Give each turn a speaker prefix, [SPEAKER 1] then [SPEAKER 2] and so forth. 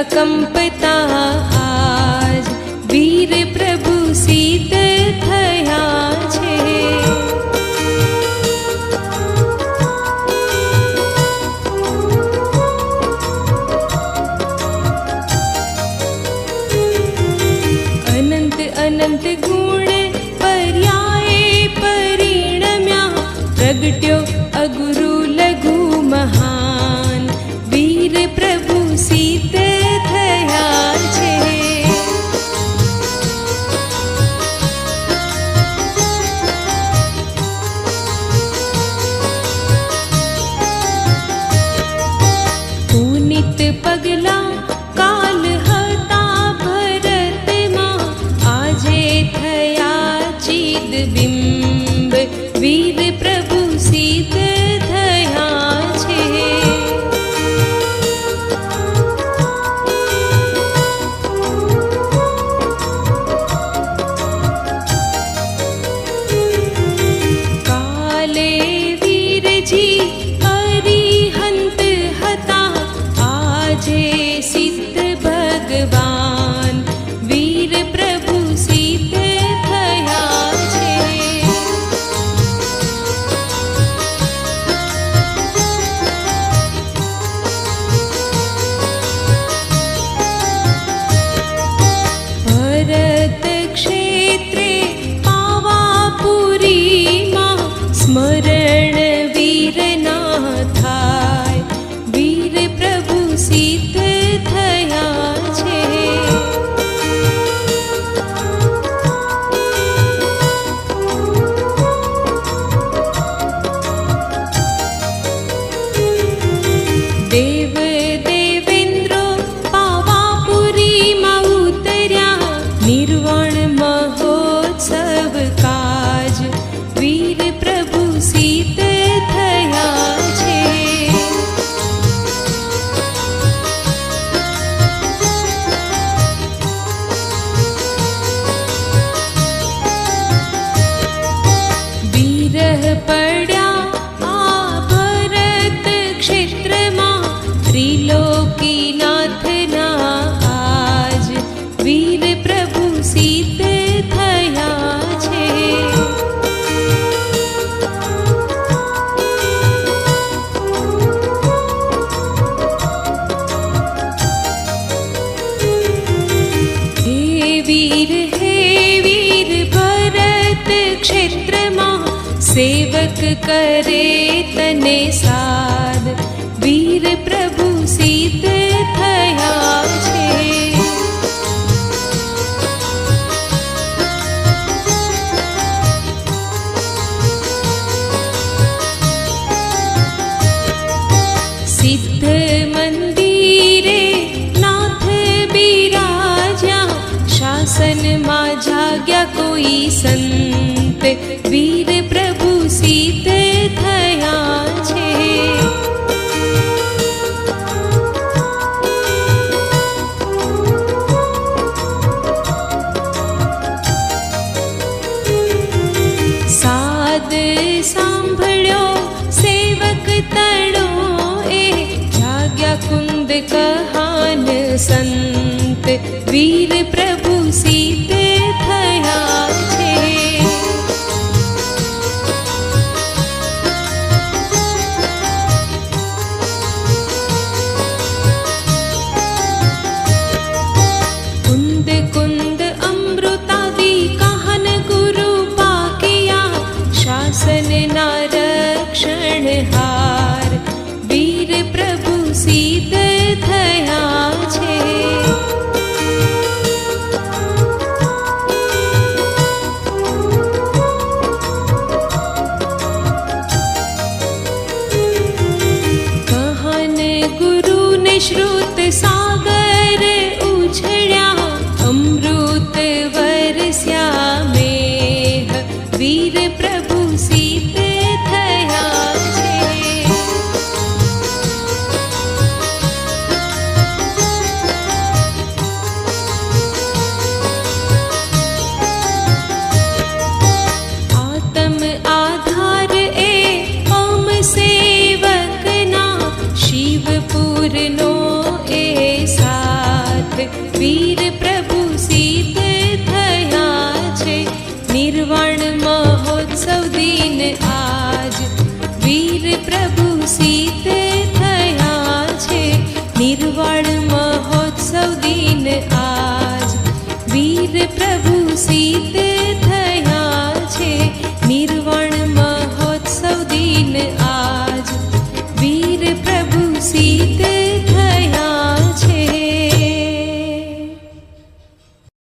[SPEAKER 1] અકંપતા આજ વીર પ્રભુ સિદ્ધ થયા છે. અનંત અનંત ગુણ પર્યાય પરિણમ્યા પ્રગટ્યો અગુરુ લઘુ મહાન વીર પ્રભુ સિદ્ધ થયા છે. પુનિત પગલા કાલ હતા ભરતમાં આજે થયા ચિદ બિંબ વીર પ્રભુ સિદ્ધ થયા છે. કાલે વીરજી અરિહંત હતા આજે સિદ્ધ ભગવાન વીર પ્રભુ સિદ્ધ થયા છે. ભરત ક્ષેત્રે પાવાપુરીમાં સ્મરણ વીરના થાય વીર પ્રભુ સિદ્ધ થયા છે. દેવ દેવેન્દ્રો પાવાપુરીમાં ઉતર્યા નિર્વાણ મહોત્સવ કાજ વીર પ્રભુ સિદ્ધ થયા છે. વિરહ પડ્યા આ ભરત ક્ષેત્રમાં ત્રિલોકીનાથના આજ વીર પ્રભુ સિદ્ધ થયા છે. હે વીર ભરત ક્ષેત્રમાં સેવક કરે તને સાદ વીર પ્રભુ સિદ્ધ થયા છે. સિદ્ધ મંદિરે નાથ બિરાજ્યા શાસનમાં જાગ્યા કોઈ સંત વીર પ્રભુ સિદ્ધ થયા છે. સાદ સાંભળ્યો સેવક તણો એ જાગ્યા કુંદ કહાન સંત વીર પ્રભુ સિદ્ધ થયા છે. કુંદ કુંદ અમૃતાદી કહન ગુરુ પાકિયા શાસનના રક્ષણહાર વીર પ્રભુ સિદ્ધ થયા છે. शीतल